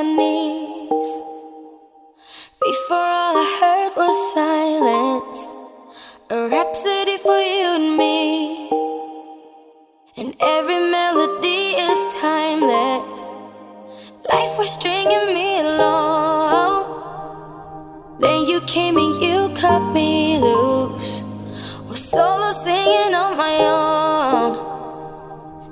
symphonies. Before all I heard was silence, a rhapsody for you and me. And every melody is timeless. Life was stringing me along. Then you came and you cut me loose. Was solo singing on my own.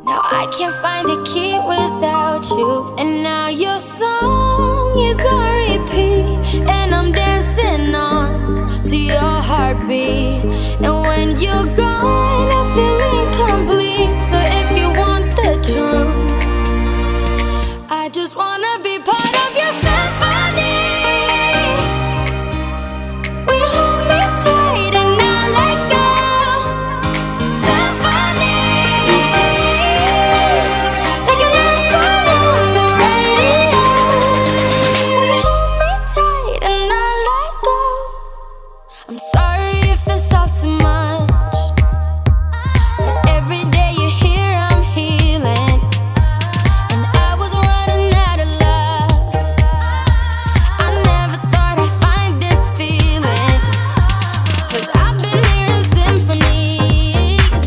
Now I can't find the key without you. And now your song is on repeat, and I'm dancing on to your heartbeat. And when you're gone, I feel incomplete. So if you want the truth, I just wanna be part of your symphony. We hold me tight and not let go. Symphony, like a love song on the radio. We hold me tight and not let go. I'm sorry if it's all too much, but every day you're here I'm healing. And I was running out of love. I never thought I'd find this feeling, 'cause I've been hearing symphonies.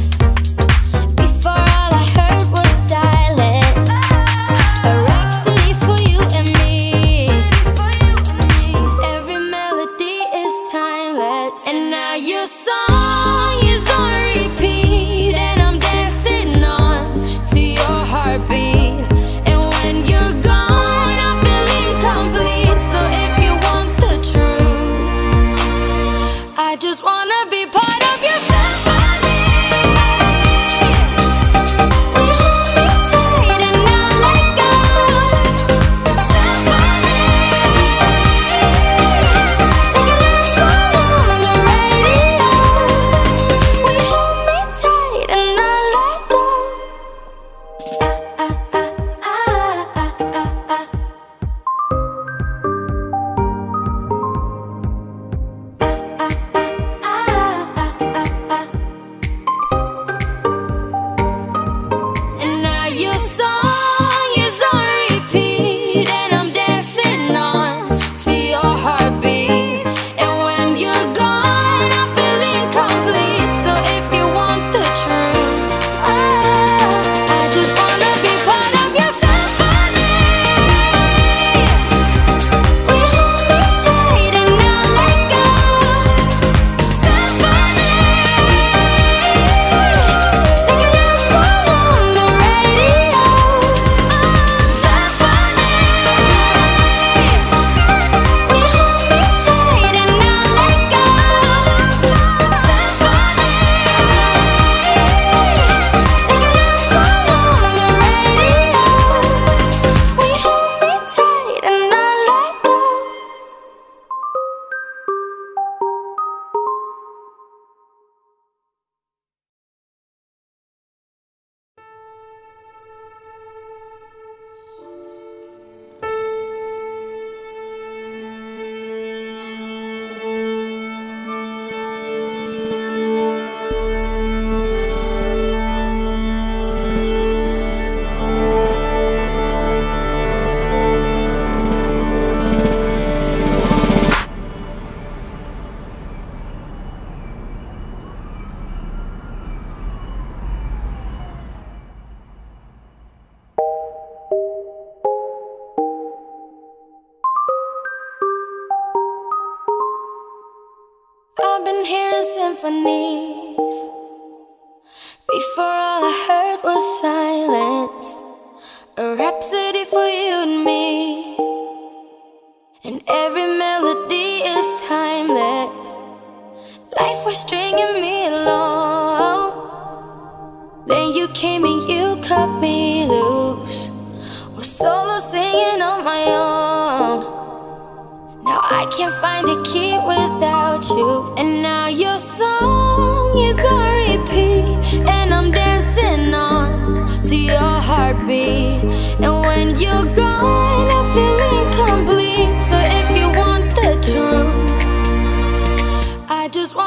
Before all I heard was silence, a rhapsody for you and me. And every melody is timeless. And now your song is on repeat, and I'm dancing on to your heartbeat. And when you're gone, I feel incomplete. So if you want the truth, I just wanna be part of your symphony. We hold me tight and not let go. Symphony, like a love song on the radio. We hold me tight and not let go. And now your song is on repeat, and I'm dancing on to your heartbeat. And when you're gone, I feel incomplete. So if you want the truth, I just wanna be part of your symphony. We hold me tight and not let go. Symphony, like a love song on the radio. Symphony, we hold me tight and not let go. Symphony, like a love song on the radio. We hold me tight and not let go. I've been hearing symphonies. Before all I heard was silence, a rhapsody for you and me. And every melody is timeless. Life was stringing me along. Then you came and you cut me loose. Was solo singing on my own. Now I can't find the key without you. And now your song is on repeat, and I'm dancing on to your heartbeat. And when you're gone, I feel incomplete. So if you want the truth, I just want